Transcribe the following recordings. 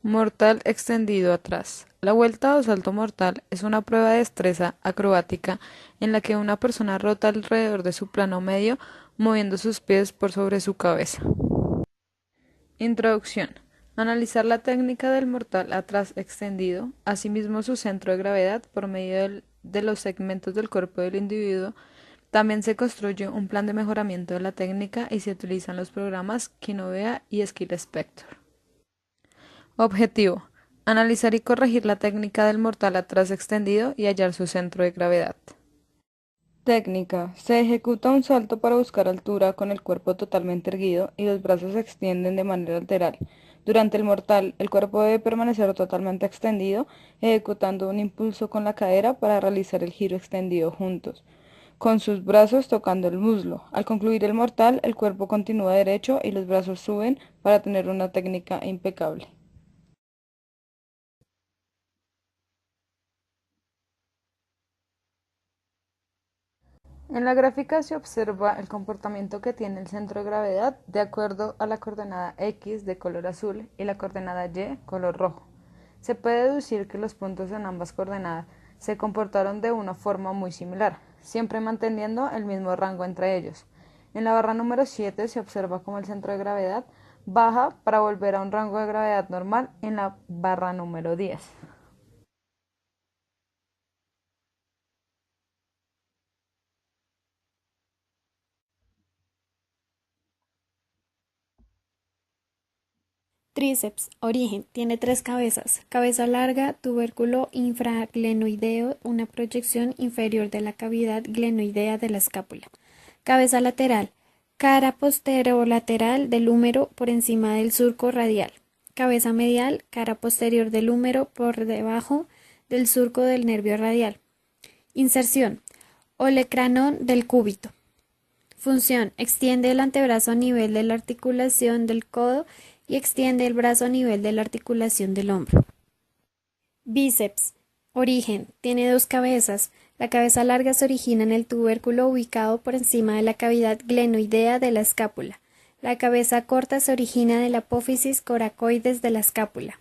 Mortal extendido atrás. La vuelta o salto mortal es una prueba de destreza acrobática en la que una persona rota alrededor de su plano medio moviendo sus pies por sobre su cabeza. Introducción. Analizar la técnica del mortal atrás extendido, asimismo su centro de gravedad por medio de los segmentos del cuerpo del individuo. También se construye un plan de mejoramiento de la técnica y se utilizan los programas Kinovea y Skill Spectre. Objetivo: analizar y corregir la técnica del mortal atrás extendido y hallar su centro de gravedad. Técnica: se ejecuta un salto para buscar altura con el cuerpo totalmente erguido y los brazos se extienden de manera lateral. Durante el mortal, el cuerpo debe permanecer totalmente extendido, ejecutando un impulso con la cadera para realizar el giro extendido juntos, con sus brazos tocando el muslo. Al concluir el mortal, el cuerpo continúa derecho y los brazos suben para tener una técnica impecable. En la gráfica se observa el comportamiento que tiene el centro de gravedad de acuerdo a la coordenada X de color azul y la coordenada Y color rojo. Se puede deducir que los puntos en ambas coordenadas se comportaron de una forma muy similar, siempre manteniendo el mismo rango entre ellos. En la barra número 7 se observa cómo el centro de gravedad baja para volver a un rango de gravedad normal en la barra número 10. Tríceps, origen, tiene tres cabezas, cabeza larga, tubérculo infraglenoideo, una proyección inferior de la cavidad glenoidea de la escápula. Cabeza lateral, cara posterolateral del húmero por encima del surco radial. Cabeza medial, cara posterior del húmero por debajo del surco del nervio radial. Inserción, olecranón del cúbito. Función: extiende el antebrazo a nivel de la articulación del codo y extiende el brazo a nivel de la articulación del hombro. Bíceps. Origen: tiene dos cabezas. La cabeza larga se origina en el tubérculo ubicado por encima de la cavidad glenoidea de la escápula. La cabeza corta se origina de la apófisis coracoides de la escápula.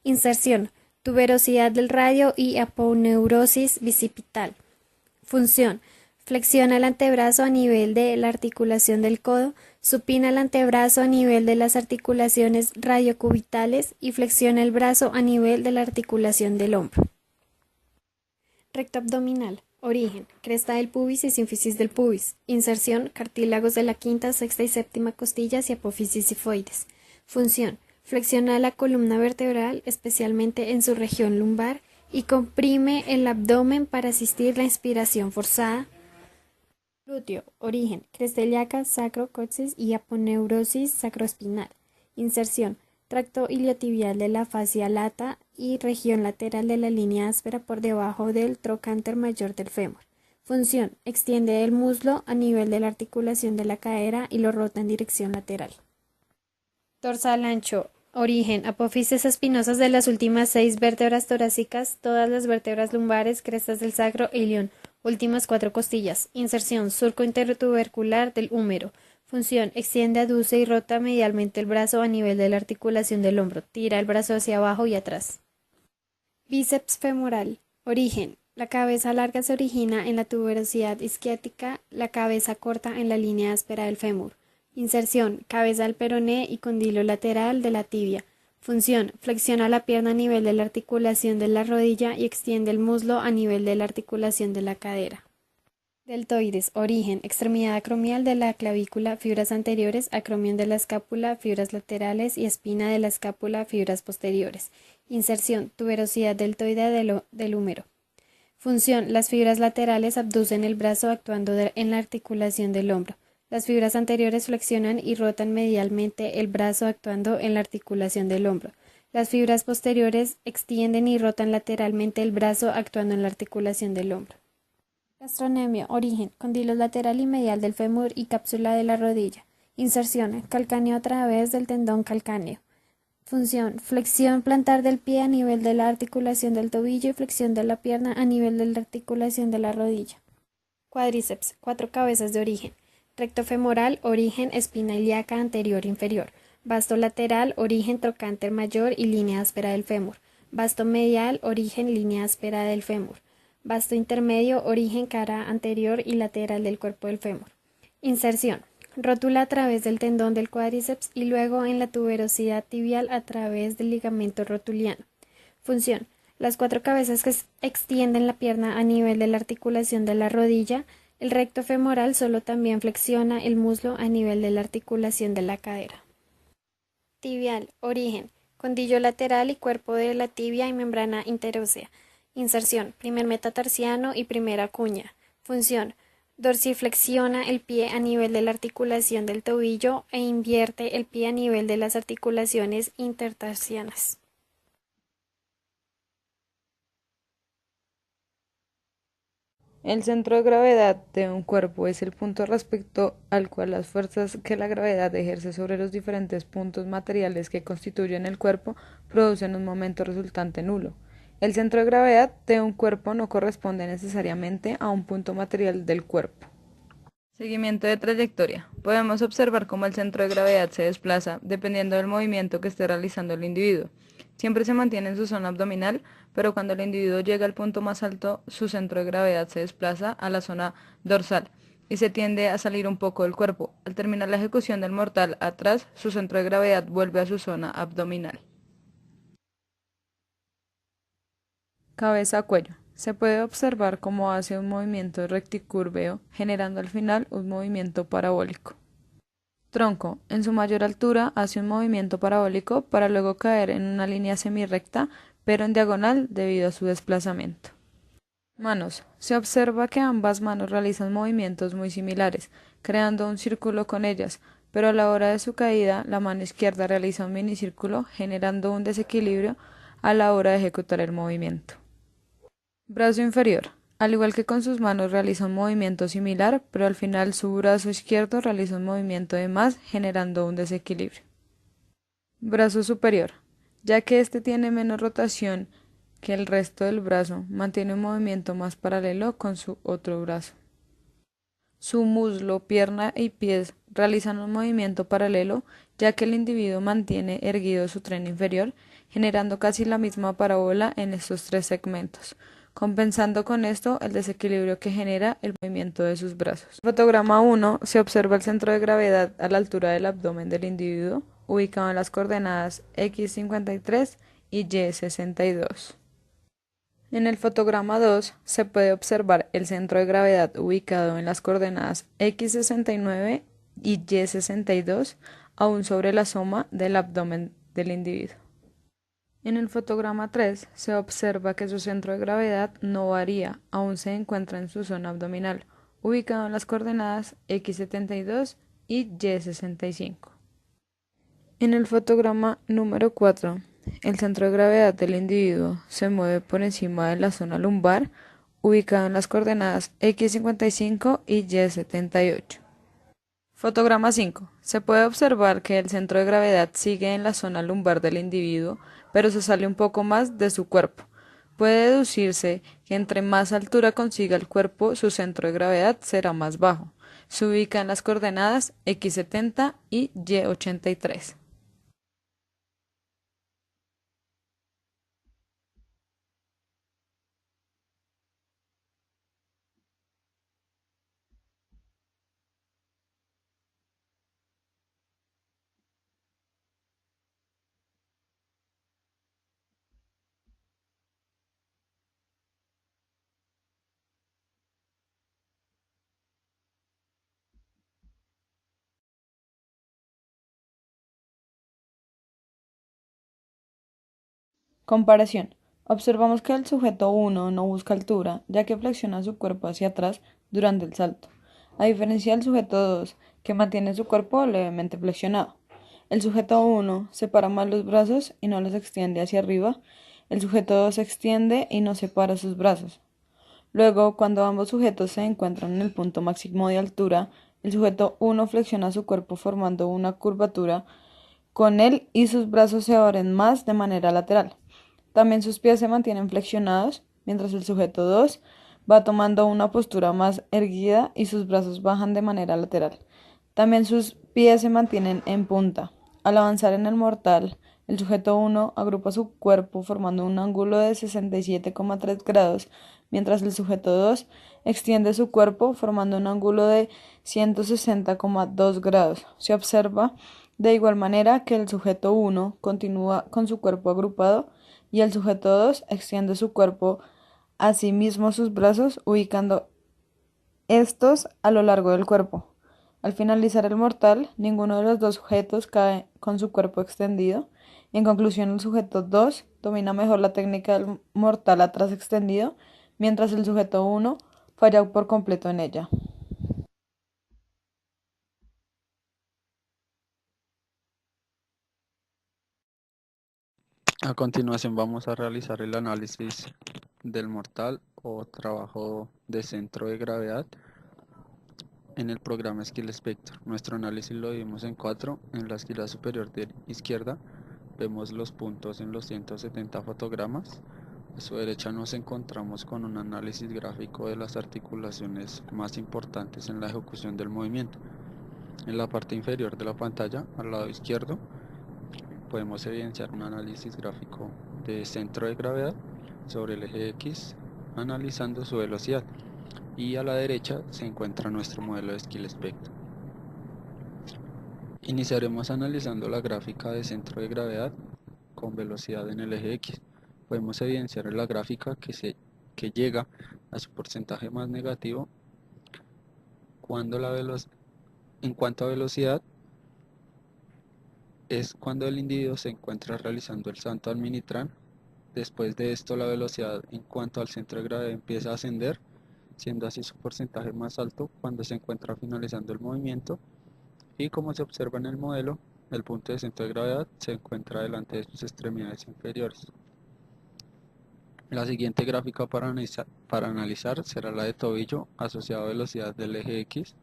Inserción: tuberosidad del radio y aponeurosis bicipital. Función: flexiona el antebrazo a nivel de la articulación del codo, supina el antebrazo a nivel de las articulaciones radiocubitales y flexiona el brazo a nivel de la articulación del hombro. Recto abdominal. Origen: cresta del pubis y sínfisis del pubis. Inserción: cartílagos de la quinta, sexta y séptima costillas y apófisis sifoides. Función: flexiona la columna vertebral, especialmente en su región lumbar, y comprime el abdomen para asistir la inspiración forzada. Glúteo. Origen: cresta ilíaca, sacro-coxis y aponeurosis sacroespinal. Inserción: tracto iliotibial de la fascia lata y región lateral de la línea áspera por debajo del trocánter mayor del fémur. Función: extiende el muslo a nivel de la articulación de la cadera y lo rota en dirección lateral. Dorsal ancho. Origen: apófisis espinosas de las últimas 6 vértebras torácicas, todas las vértebras lumbares, crestas del sacro e ilion, últimas 4 costillas. Inserción: surco intertubercular del húmero. Función: extiende, aduce y rota medialmente el brazo a nivel de la articulación del hombro. Tira el brazo hacia abajo y atrás. Bíceps femoral. Origen: la cabeza larga se origina en la tuberosidad isquiática, la cabeza corta en la línea áspera del fémur. Inserción: cabeza al peroné y condilo lateral de la tibia. Función: flexiona la pierna a nivel de la articulación de la rodilla y extiende el muslo a nivel de la articulación de la cadera. Deltoides. Origen: extremidad acromial de la clavícula, fibras anteriores, acromion de la escápula, fibras laterales y espina de la escápula, fibras posteriores. Inserción: tuberosidad deltoidea del húmero. Función: las fibras laterales abducen el brazo actuando en la articulación del hombro. Las fibras anteriores flexionan y rotan medialmente el brazo actuando en la articulación del hombro. Las fibras posteriores extienden y rotan lateralmente el brazo actuando en la articulación del hombro. Gastrocnemio. Origen: condilo lateral y medial del fémur y cápsula de la rodilla. Inserción: calcáneo a través del tendón calcáneo. Función: flexión plantar del pie a nivel de la articulación del tobillo y flexión de la pierna a nivel de la articulación de la rodilla. Cuádriceps. 4 cabezas de origen. Recto femoral. Origen: espina ilíaca anterior inferior. Vasto lateral, origen trocánter mayor y línea áspera del fémur. Vasto medial, origen línea áspera del fémur. Vasto intermedio, origen cara anterior y lateral del cuerpo del fémur. Inserción. Rótula a través del tendón del cuádriceps y luego en la tuberosidad tibial a través del ligamento rotuliano. Función. Las 4 cabezas que extienden la pierna a nivel de la articulación de la rodilla. El recto femoral solo también flexiona el muslo a nivel de la articulación de la cadera. Tibial. Origen. Condillo lateral y cuerpo de la tibia y membrana interósea. Inserción. Primer metatarsiano y primera cuña. Función. Dorsiflexiona el pie a nivel de la articulación del tobillo e invierte el pie a nivel de las articulaciones intertarsianas. El centro de gravedad de un cuerpo es el punto respecto al cual las fuerzas que la gravedad ejerce sobre los diferentes puntos materiales que constituyen el cuerpo producen un momento resultante nulo. El centro de gravedad de un cuerpo no corresponde necesariamente a un punto material del cuerpo. Seguimiento de trayectoria. Podemos observar cómo el centro de gravedad se desplaza dependiendo del movimiento que esté realizando el individuo. Siempre se mantiene en su zona abdominal, pero cuando el individuo llega al punto más alto, su centro de gravedad se desplaza a la zona dorsal y se tiende a salir un poco del cuerpo. Al terminar la ejecución del mortal atrás, su centro de gravedad vuelve a su zona abdominal. Cabeza a cuello. Se puede observar cómo hace un movimiento recticúrveo, generando al final un movimiento parabólico. Tronco. En su mayor altura hace un movimiento parabólico para luego caer en una línea semirrecta, pero en diagonal debido a su desplazamiento. Manos. Se observa que ambas manos realizan movimientos muy similares, creando un círculo con ellas, pero a la hora de su caída, la mano izquierda realiza un minicírculo, generando un desequilibrio a la hora de ejecutar el movimiento. Brazo inferior. Al igual que con sus manos realiza un movimiento similar, pero al final su brazo izquierdo realiza un movimiento de más, generando un desequilibrio. Brazo superior. Ya que este tiene menos rotación que el resto del brazo, mantiene un movimiento más paralelo con su otro brazo. Su muslo, pierna y pies realizan un movimiento paralelo, ya que el individuo mantiene erguido su tren inferior, generando casi la misma parábola en estos 3 segmentos, compensando con esto el desequilibrio que genera el movimiento de sus brazos. En el fotograma 1 se observa el centro de gravedad a la altura del abdomen del individuo, ubicado en las coordenadas x53 y y62. En el fotograma 2 se puede observar el centro de gravedad ubicado en las coordenadas x69 y y62, aún sobre la soma del abdomen del individuo. En el fotograma 3 se observa que su centro de gravedad no varía, aún se encuentra en su zona abdominal, ubicado en las coordenadas x72 y y65. En el fotograma número 4, el centro de gravedad del individuo se mueve por encima de la zona lumbar, ubicado en las coordenadas x55 y y78. Fotograma 5. Se puede observar que el centro de gravedad sigue en la zona lumbar del individuo, pero se sale un poco más de su cuerpo. Puede deducirse que entre más altura consiga el cuerpo, su centro de gravedad será más bajo. Se ubica en las coordenadas x70 y y83. Comparación. Observamos que el sujeto 1 no busca altura, ya que flexiona su cuerpo hacia atrás durante el salto, a diferencia del sujeto 2, que mantiene su cuerpo levemente flexionado. El sujeto 1 separa más los brazos y no los extiende hacia arriba. El sujeto 2 extiende y no separa sus brazos. Luego, cuando ambos sujetos se encuentran en el punto máximo de altura, el sujeto 1 flexiona su cuerpo formando una curvatura con él y sus brazos se abren más de manera lateral. También sus pies se mantienen flexionados, mientras el sujeto 2 va tomando una postura más erguida y sus brazos bajan de manera lateral. También sus pies se mantienen en punta. Al avanzar en el mortal, el sujeto 1 agrupa su cuerpo formando un ángulo de 67,3 grados, mientras el sujeto 2 extiende su cuerpo formando un ángulo de 160,2 grados. Se observa de igual manera que el sujeto 1 continúa con su cuerpo agrupado y el sujeto 2 extiende su cuerpo, asimismo sus brazos, ubicando estos a lo largo del cuerpo. Al finalizar el mortal, ninguno de los dos sujetos cae con su cuerpo extendido. En conclusión, el sujeto 2 domina mejor la técnica del mortal atrás extendido, mientras el sujeto 1 falla por completo en ella. A continuación vamos a realizar el análisis del mortal o trabajo de centro de gravedad en el programa Skill Spectre. Nuestro análisis lo dividimos en 4. En la esquina superior de izquierda vemos los puntos en los 170 fotogramas. A su derecha nos encontramos con un análisis gráfico de las articulaciones más importantes en la ejecución del movimiento. En la parte inferior de la pantalla, al lado izquierdo, podemos evidenciar un análisis gráfico de centro de gravedad sobre el eje X, analizando su velocidad. Y a la derecha se encuentra nuestro modelo de Skill Spectre. Iniciaremos analizando la gráfica de centro de gravedad con velocidad en el eje X. Podemos evidenciar en la gráfica que llega a su porcentaje más negativo cuando en cuanto a velocidad es cuando el individuo se encuentra realizando el salto al Minitran. Después de esto, la velocidad en cuanto al centro de gravedad empieza a ascender, siendo así su porcentaje más alto cuando se encuentra finalizando el movimiento. Y como se observa en el modelo, el punto de centro de gravedad se encuentra delante de sus extremidades inferiores. La siguiente gráfica para analizar será la de tobillo asociado a velocidad del eje X.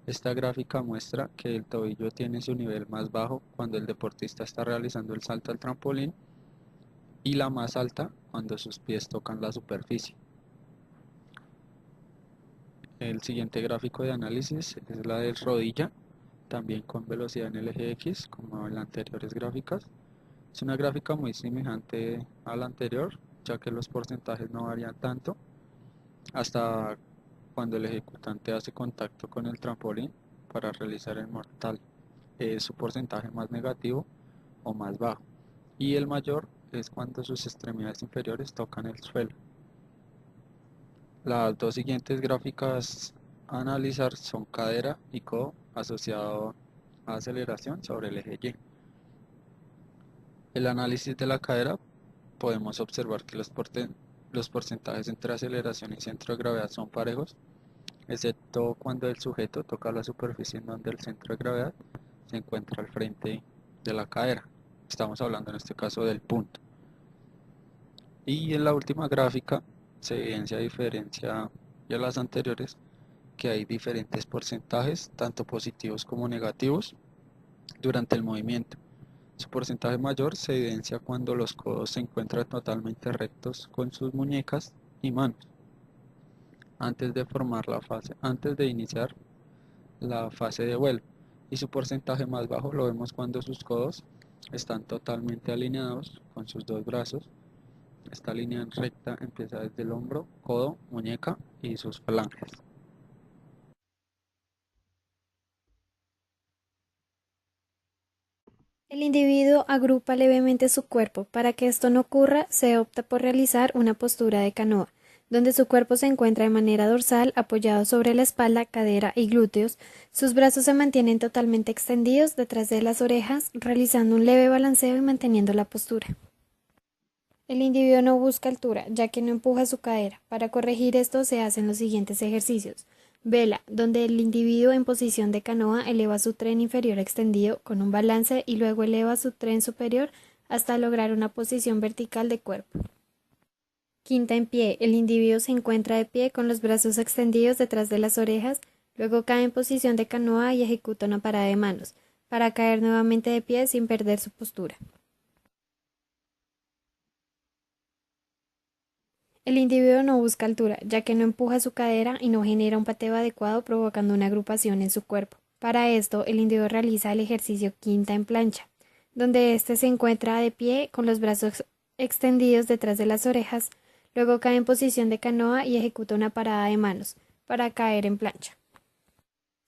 Esta gráfica muestra que el tobillo tiene su nivel más bajo cuando el deportista está realizando el salto al trampolín y la más alta cuando sus pies tocan la superficie. El siguiente gráfico de análisis es la de rodilla, también con velocidad en el eje X, como en las anteriores gráficas. Es una gráfica muy semejante a la anterior, ya que los porcentajes no varían tanto hasta cuando el ejecutante hace contacto con el trampolín para realizar el mortal. Es su porcentaje más negativo o más bajo, y el mayor es cuando sus extremidades inferiores tocan el suelo. Las dos siguientes gráficas a analizar son cadera y codo asociado a aceleración sobre el eje Y. El análisis de la cadera, podemos observar que los porcentajes entre aceleración y centro de gravedad son parejos, excepto cuando el sujeto toca la superficie en donde el centro de gravedad se encuentra al frente de la cadera. Estamos hablando en este caso del punto. Y en la última gráfica se evidencia, a diferencia de las anteriores, que hay diferentes porcentajes, tanto positivos como negativos, durante el movimiento. Su porcentaje mayor se evidencia cuando los codos se encuentran totalmente rectos con sus muñecas y manos, antes de iniciar la fase de vuelo, y su porcentaje más bajo lo vemos cuando sus codos están totalmente alineados con sus dos brazos. Esta línea recta empieza desde el hombro, codo, muñeca y sus falanges. El individuo agrupa levemente su cuerpo. Para que esto no ocurra, se opta por realizar una postura de canoa, donde su cuerpo se encuentra de manera dorsal, apoyado sobre la espalda, cadera y glúteos. Sus brazos se mantienen totalmente extendidos detrás de las orejas, realizando un leve balanceo y manteniendo la postura. El individuo no busca altura, ya que no empuja su cadera. Para corregir esto se hacen los siguientes ejercicios. Vela, donde el individuo en posición de canoa eleva su tren inferior extendido con un balance y luego eleva su tren superior hasta lograr una posición vertical de cuerpo. Quinta en pie, el individuo se encuentra de pie con los brazos extendidos detrás de las orejas, luego cae en posición de canoa y ejecuta una parada de manos, para caer nuevamente de pie sin perder su postura. El individuo no busca altura, ya que no empuja su cadera y no genera un pateo adecuado, provocando una agrupación en su cuerpo. Para esto, el individuo realiza el ejercicio quinta en plancha, donde éste se encuentra de pie con los brazos extendidos detrás de las orejas, luego cae en posición de canoa y ejecuta una parada de manos para caer en plancha.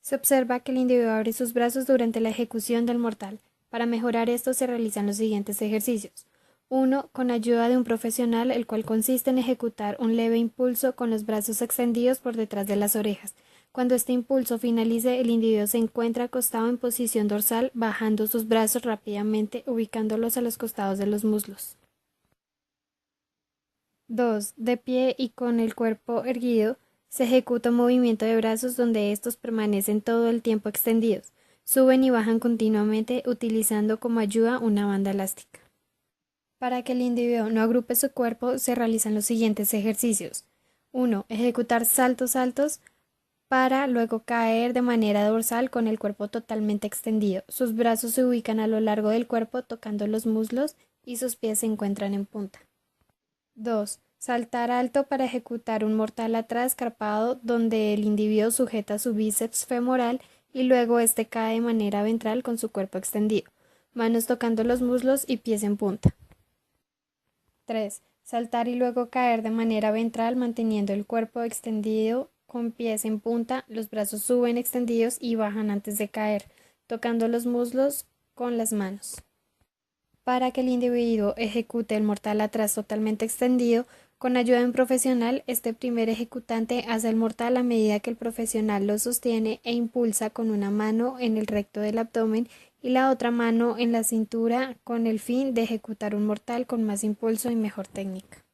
Se observa que el individuo abre sus brazos durante la ejecución del mortal. Para mejorar esto se realizan los siguientes ejercicios. 1. Con ayuda de un profesional, el cual consiste en ejecutar un leve impulso con los brazos extendidos por detrás de las orejas. Cuando este impulso finalice, el individuo se encuentra acostado en posición dorsal, bajando sus brazos rápidamente, ubicándolos a los costados de los muslos. 2. De pie y con el cuerpo erguido, se ejecuta un movimiento de brazos donde estos permanecen todo el tiempo extendidos. Suben y bajan continuamente utilizando como ayuda una banda elástica. Para que el individuo no agrupe su cuerpo, se realizan los siguientes ejercicios. 1. Ejecutar saltos altos para luego caer de manera dorsal con el cuerpo totalmente extendido. Sus brazos se ubican a lo largo del cuerpo tocando los muslos y sus pies se encuentran en punta. 2. Saltar alto para ejecutar un mortal atrás carpado donde el individuo sujeta su bíceps femoral y luego este cae de manera ventral con su cuerpo extendido, manos tocando los muslos y pies en punta. 3. Saltar y luego caer de manera ventral manteniendo el cuerpo extendido con pies en punta, los brazos suben extendidos y bajan antes de caer, tocando los muslos con las manos. Para que el individuo ejecute el mortal atrás totalmente extendido, con ayuda de un profesional, este primer ejecutante hace el mortal a medida que el profesional lo sostiene e impulsa con una mano en el recto del abdomen y la otra mano en la cintura con el fin de ejecutar un mortal con más impulso y mejor técnica.